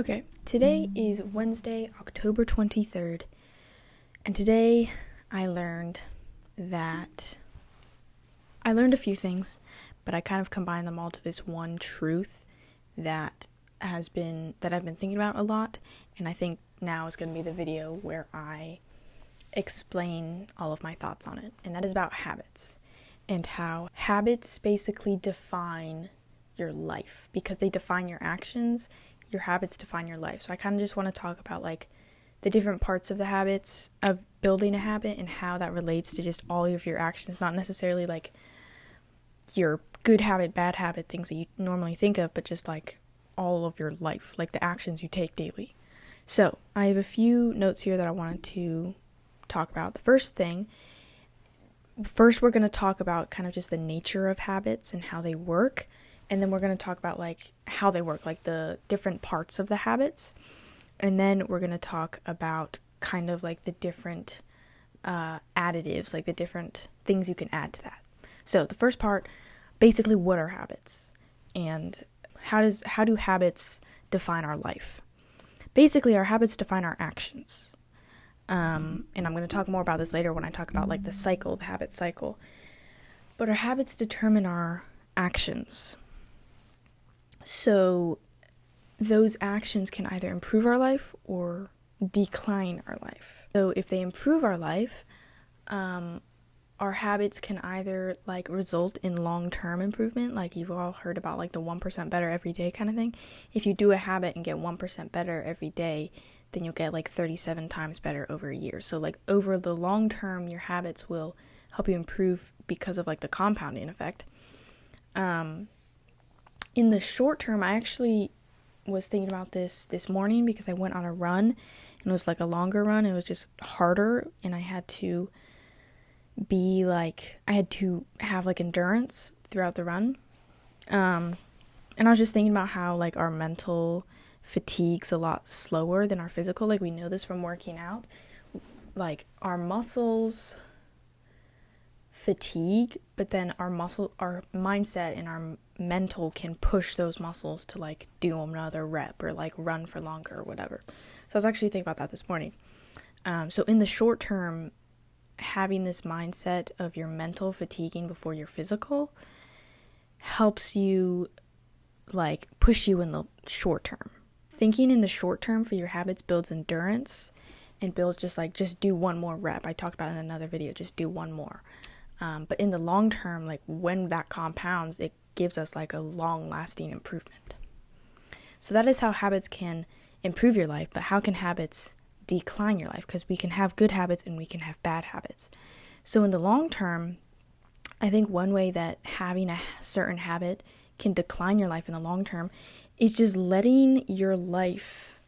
Okay, today is Wednesday, October 23rd, and today I learned a few things, but I kind of combined them all to this one truth that I've been thinking about a lot, and I think now is going to be the video where I explain all of my thoughts on it, and that is about habits, and how habits basically define your life, because they define your actions. Your habits define your life. So I kind of just want to talk about like the different parts of the habits of building a habit and how that relates to just all of your actions, not necessarily like your good habit, bad habit, things that you normally think of, but just like all of your life, like the actions you take daily. So I have a few notes here that I wanted to talk about. The first we're going to talk about kind of just the nature of habits and how they work. And then we're going to talk about like how they work, like the different parts of the habits. And then we're going to talk about kind of like the different additives, like the different things you can add to that. So the first part, basically, what are habits? And how do habits define our life? Basically, our habits define our actions. And I'm going to talk more about this later when I talk about like the habit cycle. But our habits determine our actions. So those actions can either improve our life or decline our life. So if they improve our life, our habits can either like result in long-term improvement, like you've all heard about like the 1% better every day kind of thing. If you do a habit and get 1% better every day, then you'll get like 37 times better over a year. So like over the long term, your habits will help you improve because of like the compounding effect. In the short term, I actually was thinking about this morning because I went on a run, and it was like a longer run. It was just harder, and I had to have like endurance throughout the run. And I was just thinking about how like our mental fatigue's a lot slower than our physical. Like we know this from working out. Like our muscles fatigue, but then our mindset and our mental can push those muscles to like do another rep or like run for longer or whatever. So I was actually thinking about that this morning. So in the short term, having this mindset of your mental fatiguing before your physical helps you like push you in the short term. Thinking in the short term for your habits builds endurance and builds just do one more rep. I talked about it in another video, just do one more. But in the long term, like when that compounds, it gives us like a long-lasting improvement. So that is how habits can improve your life, but how can habits decline your life? Because we can have good habits and we can have bad habits. So in the long term, I think one way that having a certain habit can decline your life in the long term is just letting your life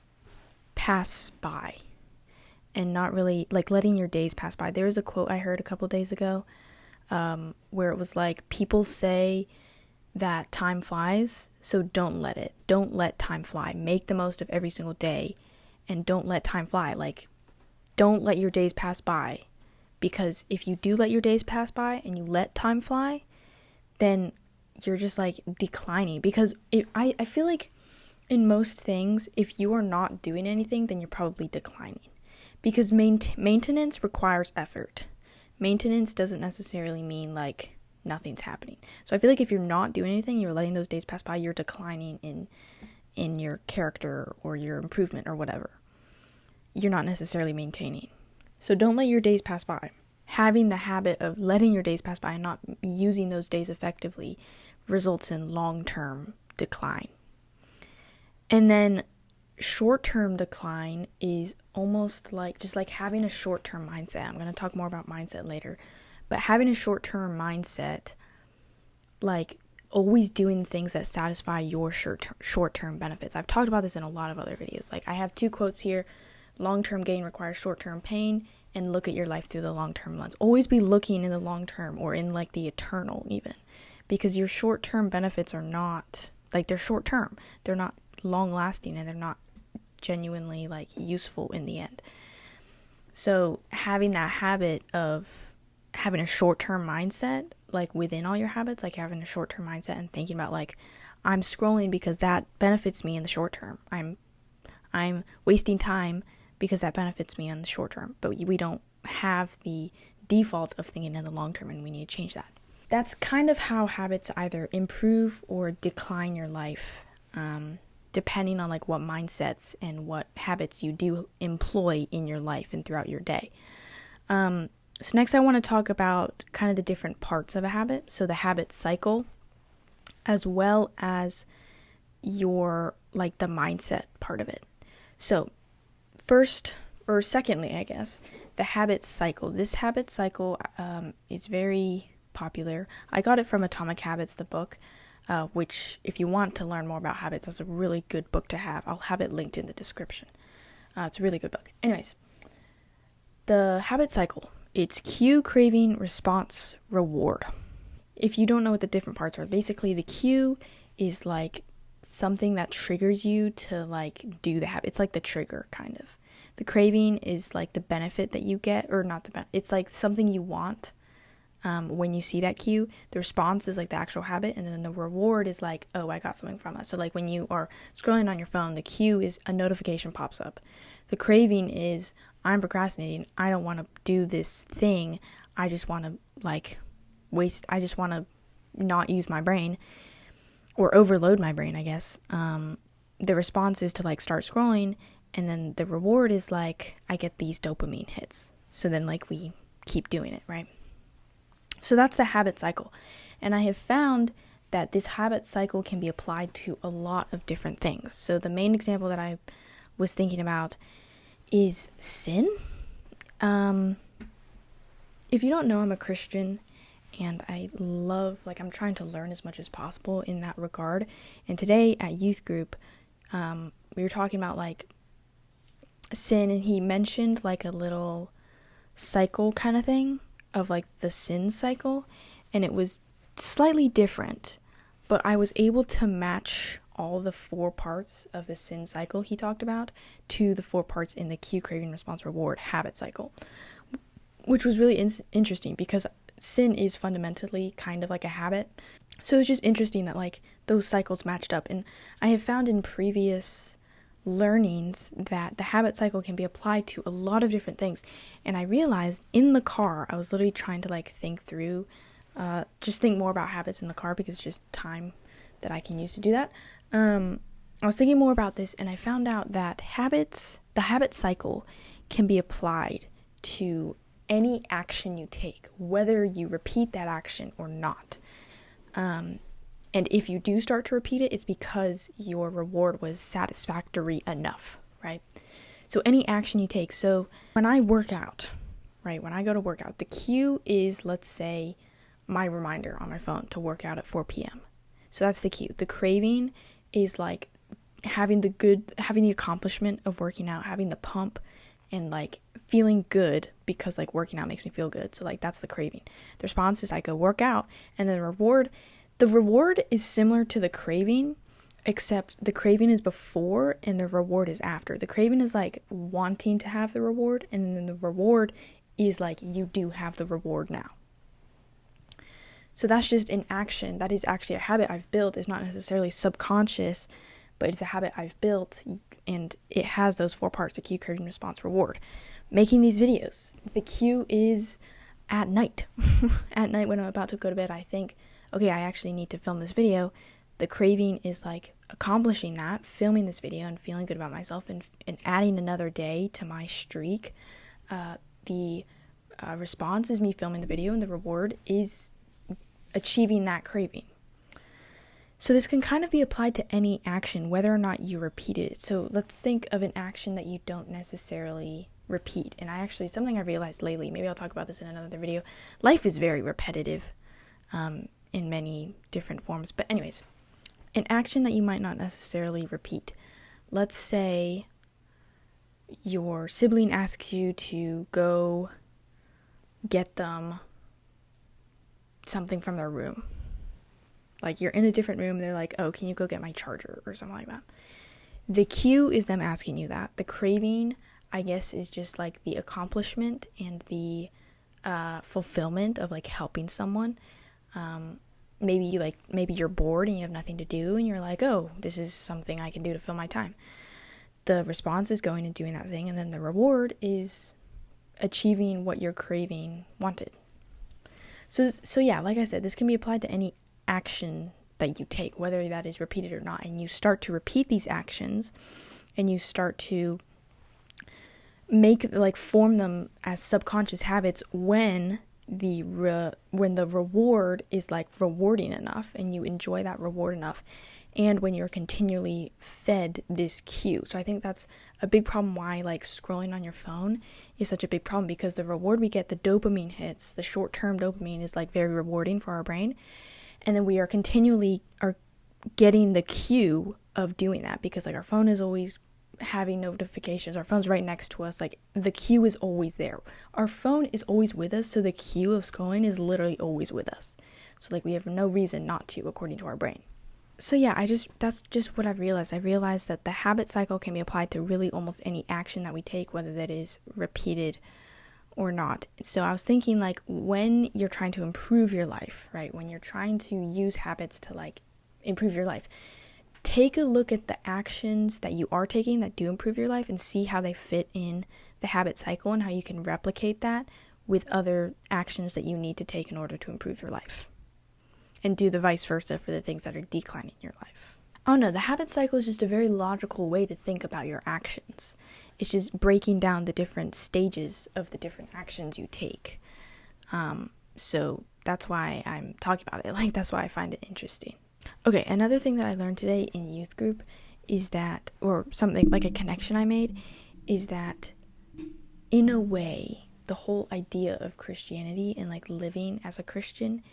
pass by and not really like letting your days pass by. There was a quote I heard a couple days ago where it was like, people say that time flies, so don't let time fly. Make the most of every single day and don't let time fly. Like, don't let your days pass by, because if you do let your days pass by and you let time fly, then you're just like declining. Because I feel like in most things, if you are not doing anything, then you're probably declining, because maintenance requires effort. Maintenance doesn't necessarily mean like nothing's happening. So I feel like if you're not doing anything, you're letting those days pass by, you're declining in your character or your improvement or whatever. You're not necessarily maintaining. So don't let your days pass by. Having the habit of letting your days pass by and not using those days effectively results in long-term decline. And then short-term decline is almost like just like having a short-term mindset. I'm going to talk more about mindset later, but having a short-term mindset, like always doing things that satisfy your short-term benefits. I've talked about this in a lot of other videos. Like I have two quotes here: long-term gain requires short-term pain, and look at your life through the long-term lens. Always be looking in the long term or in like the eternal even, because your short-term benefits are not like, they're short-term. They're not long-lasting, and they're not genuinely like useful in the end. So having that habit of having a short-term mindset, like within all your habits, like having a short-term mindset and thinking about like, I'm scrolling because that benefits me in the short term. I'm I'm wasting time because that benefits me in the short term. But we don't have the default of thinking in the long term, and we need to change that. That's kind of how habits either improve or decline your life, depending on like what mindsets and what habits you do employ in your life and throughout your day. So next I want to talk about kind of the different parts of a habit. So the habit cycle, as well as your like the mindset part of it. So secondly, I guess, the habit cycle. This habit cycle is very popular. I got it from Atomic Habits, the book, which if you want to learn more about habits, that's a really good book to have. I'll have it linked in the description. It's a really good book. Anyways, the habit cycle. It's cue, craving, response, reward. If you don't know what the different parts are, basically the cue is like something that triggers you to like do the habit. It's like the trigger kind of. The craving is like the benefit that you get, or not the benefit. It's like something you want when you see that cue. The response is like the actual habit, and then the reward is like, oh, I got something from it. So like when you are scrolling on your phone, the cue is a notification pops up. The craving is, I'm procrastinating. I don't want to do this thing. I just want to I just want to not use my brain or overload my brain, I guess. The response is to like start scrolling, and then the reward is like, I get these dopamine hits. So then like we keep doing it, right? So that's the habit cycle. And I have found that this habit cycle can be applied to a lot of different things. So the main example that I was thinking about is sin. If you don't know, I'm a Christian, and I'm trying to learn as much as possible in that regard. And today at youth group, we were talking about like sin, and he mentioned like a little cycle kind of thing of like the sin cycle, and it was slightly different, but I was able to match all the 4 parts of the sin cycle he talked about to the 4 parts in the cue, craving, response, reward habit cycle, which was really interesting because sin is fundamentally kind of like a habit. So it's just interesting that like those cycles matched up. And I have found in previous learnings that the habit cycle can be applied to a lot of different things. And I realized in the car, I was literally trying to like think through, just think more about habits in the car because it's just time that I can use to do that. I was thinking more about this, and I found out that the habit cycle can be applied to any action you take, whether you repeat that action or not. And if you do start to repeat it, it's because your reward was satisfactory enough, right? So any action you take. So when I work out, right, when I go to work out, the cue is, let's say, my reminder on my phone to work out at 4 p.m. So that's the cue. The craving is like having the accomplishment of working out, having the pump, and like feeling good because like working out makes me feel good. So like that's the craving. The response is I go work out, and then the reward is similar to the craving, except the craving is before and the reward is after. The craving is like wanting to have the reward, and then the reward is like you do have the reward now. So that's just an action. That is actually a habit I've built. It's not necessarily subconscious, but it's a habit I've built, and it has those 4 parts: the cue, craving, response, reward. Making these videos, the cue is at night. At night when I'm about to go to bed, I think, okay, I actually need to film this video. The craving is like accomplishing that, filming this video and feeling good about myself, and adding another day to my streak. The response is me filming the video, and the reward is achieving that craving. So this can kind of be applied to any action, whether or not you repeat it. So let's think of an action that you don't necessarily repeat. And something I realized lately, maybe I'll talk about this in another video. Life is very repetitive in many different forms. But anyways, an action that you might not necessarily repeat. Let's say your sibling asks you to go get them something from their room. Like you're in a different room, they're like, oh, can you go get my charger or something like that. The cue is them asking you that. The craving, I guess, is just like the accomplishment and the fulfillment of like helping someone. Maybe you're bored and you have nothing to do, and you're like, oh, this is something I can do to fill my time. the response is going and doing that thing, and then the reward is achieving what your craving wanted. So yeah, like I said, this can be applied to any action that you take, whether that is repeated or not, and you start to repeat these actions and you start to form them as subconscious habits when the reward is like rewarding enough and you enjoy that reward enough, and when you're continually fed this cue. So I think that's a big problem why like scrolling on your phone is such a big problem, because the reward we get, the dopamine hits, the short-term dopamine is like very rewarding for our brain, and then we are continually getting the cue of doing that because like our phone is always having notifications, our phone's right next to us, like the cue is always there. Our phone is always with us, so the cue of scrolling is literally always with us. So like we have no reason not to, according to our brain. So yeah, that's just what I've realized. I realized that the habit cycle can be applied to really almost any action that we take, whether that is repeated or not. So I was thinking like when you're trying to improve your life, right? When you're trying to use habits to like improve your life, take a look at the actions that you are taking that do improve your life and see how they fit in the habit cycle and how you can replicate that with other actions that you need to take in order to improve your life. And do the vice versa for the things that are declining in your life. Oh no, the habit cycle is just a very logical way to think about your actions. It's just breaking down the different stages of the different actions you take. So that's why I'm talking about it. Like, that's why I find it interesting. Okay, another thing that I learned today in youth group is that, or something like a connection I made, is that in a way, the whole idea of Christianity and like living as a Christian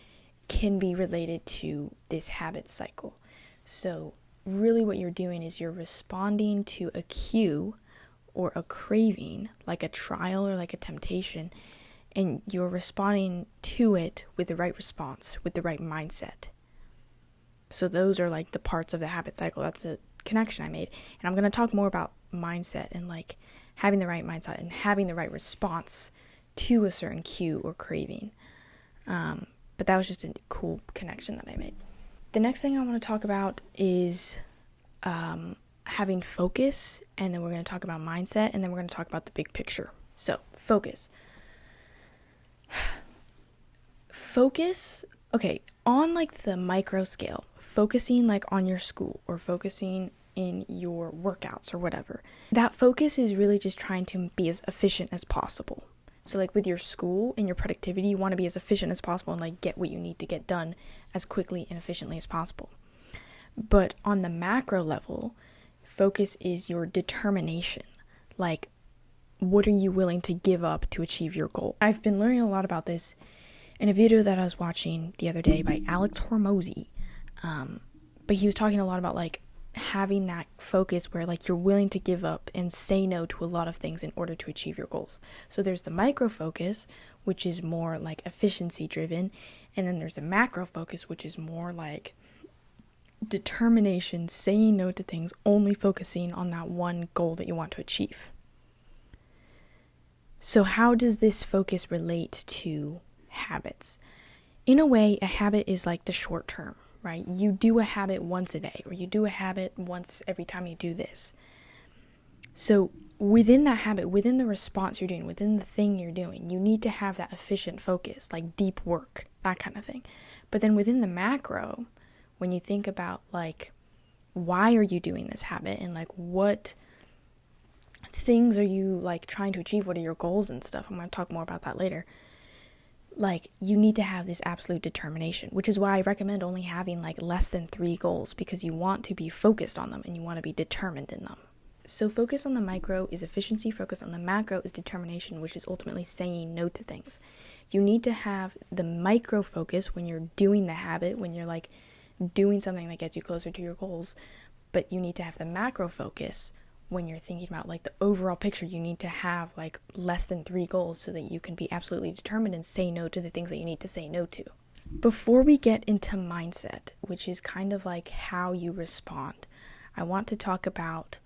can be related to this habit cycle. So really what you're doing is you're responding to a cue or a craving, like a trial or like a temptation, and you're responding to it with the right response, with the right mindset. So those are like the parts of the habit cycle. That's a connection I made. And I'm going to talk more about mindset and like having the right mindset and having the right response to a certain cue or craving. But that was just a cool connection that I made. The next thing I want to talk about is having focus, and then we're going to talk about mindset, and then we're going to talk about the big picture. So, focus. Focus, okay, on like the micro scale, focusing like on your school or focusing in your workouts or whatever. That focus is really just trying to be as efficient as possible. So like with your school and your productivity, you want to be as efficient as possible and like get what you need to get done as quickly and efficiently as possible. But on the macro level, focus is your determination. Like, what are you willing to give up to achieve your goal? I've been learning a lot about this in a video that I was watching the other day by Alex Hormozy. But he was talking a lot about like having that focus where like you're willing to give up and say no to a lot of things in order to achieve your goals. So there's the micro focus, which is more like efficiency driven, and then there's the macro focus, which is more like determination, saying no to things, only focusing on that one goal that you want to achieve. So how does this focus relate to habits? In a way, a habit is like the short term, right? You do a habit once a day, or you do a habit once every time you do this. So within that habit, within the response you're doing, within the thing you're doing, you need to have that efficient focus, like deep work, that kind of thing. But then within the macro, when you think about like, why are you doing this habit, and like what things are you like trying to achieve, what are your goals and stuff, I'm going to talk more about that later. Like, you need to have this absolute determination, which is why I recommend only having like less than 3 goals, because you want to be focused on them and you want to be determined in them. So focus on the micro is efficiency, focus on the macro is determination, which is ultimately saying no to things. You need to have the micro focus when you're doing the habit, when you're like doing something that gets you closer to your goals, but you need to have the macro focus when you're thinking about like the overall picture. You need to have like less than 3 goals so that you can be absolutely determined and say no to the things that you need to say no to. Before we get into mindset, which is kind of like how you respond, I want to talk about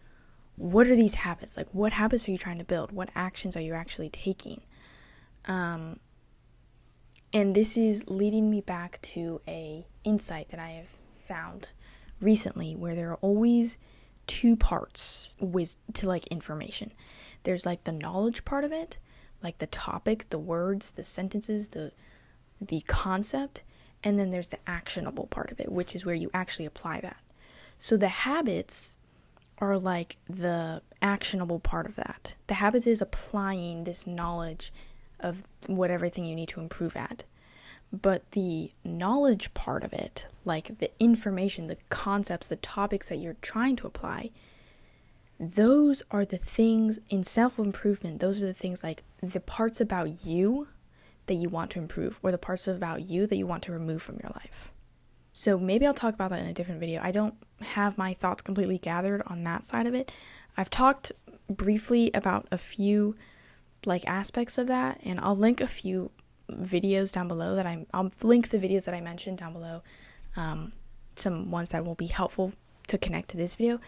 what are these habits? Like, what habits are you trying to build? What actions are you actually taking? And this is leading me back to a insight that I have found recently, where there are always two parts to like information. There's like the knowledge part of it, like the topic, the words, the sentences, the concept, and then there's the actionable part of it, which is where you actually apply that. So the habits are like the actionable part of that. The habits is applying this knowledge of everything you need to improve at. But the knowledge part of it, like the information, the concepts, the topics that you're trying to apply, those are the things in self-improvement. Those are the things like the parts about you that you want to improve, or the parts about you that you want to remove from your life. So maybe I'll talk about that in a different video. I don't have my thoughts completely gathered on that side of it. I've talked briefly about a few like aspects of that, and I'll link a few videos down below I'll link the videos that I mentioned down below, some ones that will be helpful to connect to this video.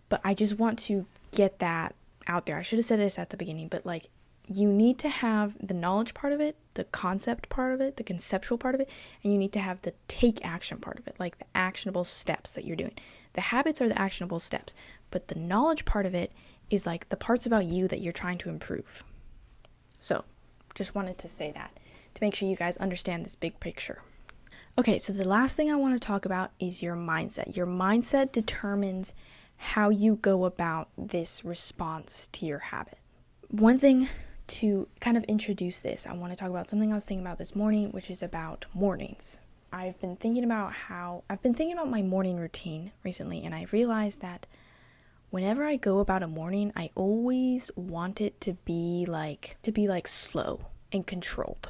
But I just want to get that out there. I should have said this at the beginning, but like, you need to have the knowledge part of it, the concept part of it, the conceptual part of it, and you need to have the take action part of it, like the actionable steps that you're doing. The habits are the actionable steps, but the knowledge part of it is like the parts about you that you're trying to improve. So just wanted to say that to make sure you guys understand this big picture. Okay, so the last thing I want to talk about is your mindset. Your mindset determines how you go about this response to your habit. One thing to kind of introduce this, I want to talk about something I was thinking about this morning, which is about mornings. I've been thinking about my morning routine recently, and I realized that whenever I go about a morning, I always want it to be like slow and controlled.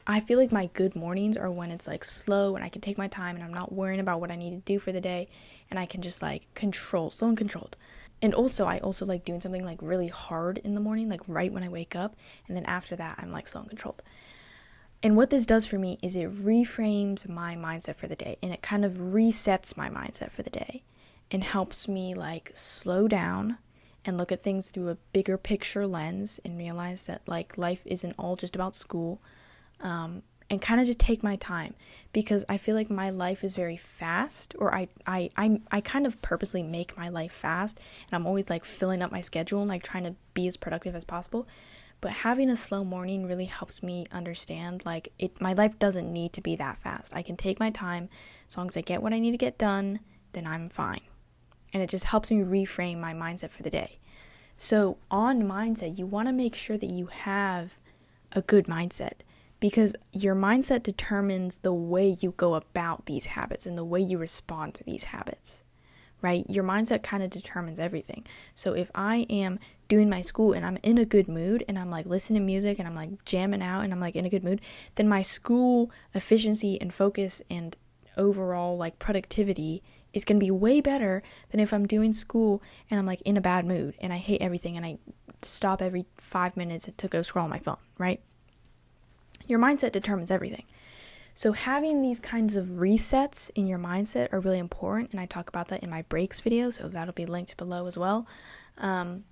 I feel like my good mornings are when it's like slow and I can take my time and I'm not worrying about what I need to do for the day, and I can just like slow and controlled. And also, I also like doing something like really hard in the morning, like right when I wake up, and then after that, I'm like slow and controlled. And what this does for me is it reframes my mindset for the day, and it kind of resets my mindset for the day and helps me like slow down and look at things through a bigger picture lens and realize that like life isn't all just about school, and kind of just take my time, because I feel like my life is very fast, or I kind of purposely make my life fast, and I'm always like filling up my schedule and like trying to be as productive as possible. But having a slow morning really helps me understand like my life doesn't need to be that fast. I can take my time. As long as I get what I need to get done, then I'm fine. And it just helps me reframe my mindset for the day. So on mindset, you want to make sure that you have a good mindset, because your mindset determines the way you go about these habits and the way you respond to these habits, right? Your mindset kind of determines everything. So if I am doing my school and I'm in a good mood and I'm like listening to music and I'm like jamming out and I'm like in a good mood, then my school efficiency and focus and overall like productivity is going to be way better than if I'm doing school and I'm like in a bad mood and I hate everything and I stop every 5 minutes to go scroll on my phone, right? Your mindset determines everything. So having these kinds of resets in your mindset are really important, and I talk about that in my breaks video, so that'll be linked below as well. But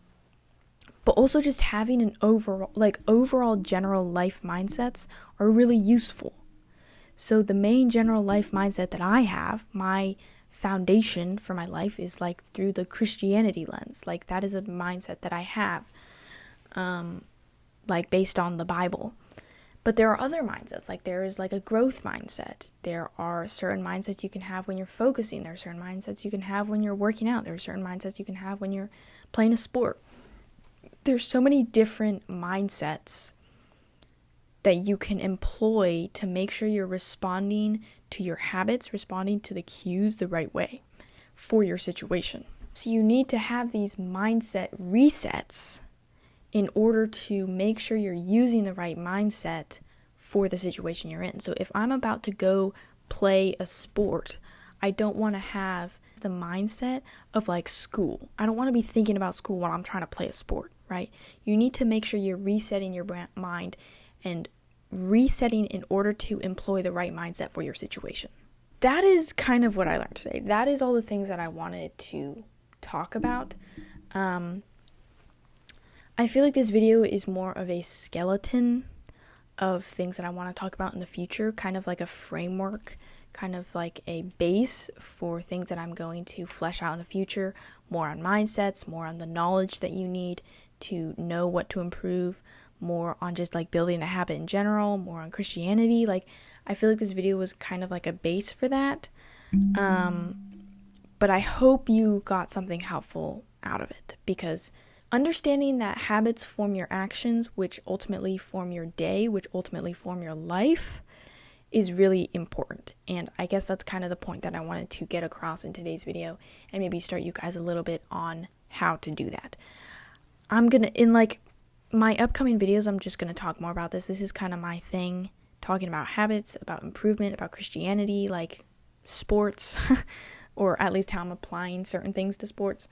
also just having an overall general life mindsets are really useful. So the main general life mindset that I have, my foundation for my life, is like through the Christianity lens. Like that is a mindset that I have, like based on the Bible. But there are other mindsets, like there is like a growth mindset. There are certain mindsets you can have when you're focusing. There are certain mindsets you can have when you're working out. There are certain mindsets you can have when you're playing a sport. There's so many different mindsets that you can employ to make sure you're responding to your habits, responding to the cues the right way for your situation. So you need to have these mindset resets in order to make sure you're using the right mindset for the situation you're in. So if I'm about to go play a sport, I don't want to have the mindset of like school. I don't want to be thinking about school while I'm trying to play a sport, right? You need to make sure you're resetting your mind and resetting in order to employ the right mindset for your situation. That is kind of what I learned today. That is all the things that I wanted to talk about. I feel like this video is more of a skeleton of things that I want to talk about in the future, kind of like a framework, kind of like a base for things that I'm going to flesh out in the future, more on mindsets, more on the knowledge that you need to know what to improve, more on just like building a habit in general, more on Christianity. Like, I feel like this video was kind of like a base for that. But I hope you got something helpful out of it, because understanding that habits form your actions, which ultimately form your day, which ultimately form your life, is really important. And I guess that's kind of the point that I wanted to get across in today's video, and maybe start you guys a little bit on how to do that. I'm gonna, in like my upcoming videos, I'm just gonna talk more about this. This is kind of my thing, talking about habits, about improvement, about Christianity, like sports, or at least how I'm applying certain things to sports.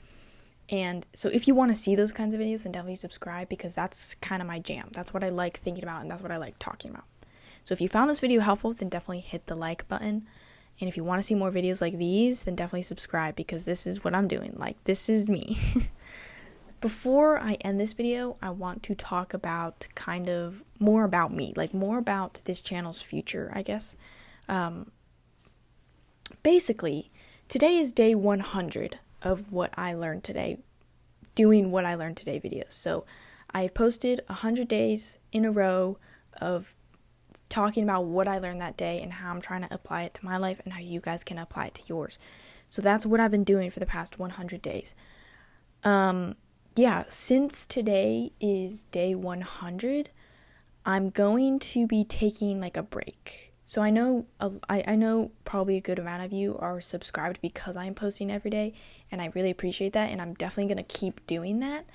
And so if you want to see those kinds of videos, then definitely subscribe, because that's kind of my jam. That's what I like thinking about, and that's what I like talking about. So if you found this video helpful, then definitely hit the like button. And if you want to see more videos like these, then definitely subscribe, because this is what I'm doing. Like, this is me. Before I end this video, I want to talk about kind of more about me, like more about this channel's future, I guess. Basically, today is day 100 of what I learned today, doing what I learned today videos. So I've posted 100 days in a row of talking about what I learned that day and how I'm trying to apply it to my life and how you guys can apply it to yours. So that's what I've been doing for the past 100 days. Yeah, since today is day 100, I'm going to be taking like a break. So I know probably a good amount of you are subscribed because I'm posting every day, and I really appreciate that, and I'm definitely going to keep doing that.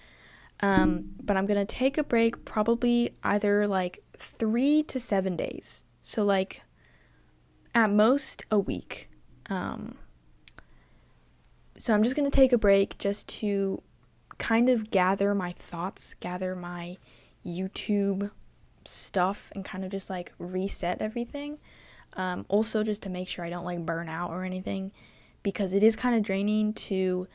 But I'm going to take a break, probably either like 3 to 7 days. So like at most a week. So I'm just going to take a break just to kind of gather my thoughts, gather my YouTube stuff, and kind of just like reset everything. Also just to make sure I don't like burn out or anything, because it is kind of draining to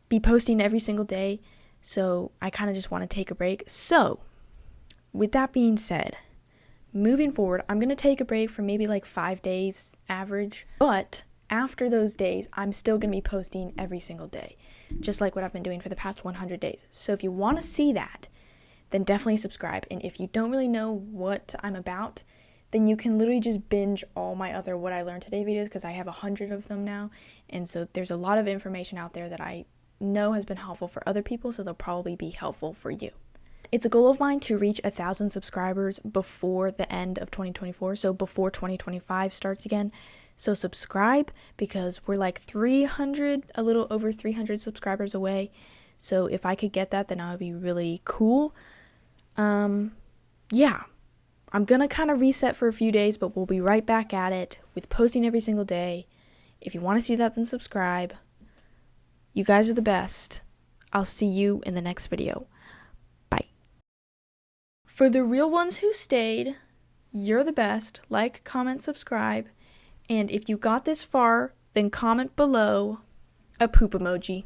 be posting every single day. So I kind of just want to take a break. So with that being said, moving forward, I'm going to take a break for maybe like 5 days average, but after those days, I'm still going to be posting every single day, just like what I've been doing for the past 100 days. So if you want to see that, then definitely subscribe. And if you don't really know what I'm about, then you can literally just binge all my other What I Learned Today videos, because I have 100 of them now. And so there's a lot of information out there that I know has been helpful for other people, so they'll probably be helpful for you. It's a goal of mine to reach 1,000 subscribers before the end of 2024, so before 2025 starts again. So subscribe, because we're like 300, a little over 300 subscribers away. So if I could get that, then that would be really cool. Yeah, I'm gonna kind of reset for a few days, but we'll be right back at it with posting every single day. If you want to see that, then subscribe. You guys are the best. I'll see you in the next video. Bye. For the real ones who stayed, you're the best. Like, comment, subscribe. And if you got this far, then comment below a poop emoji.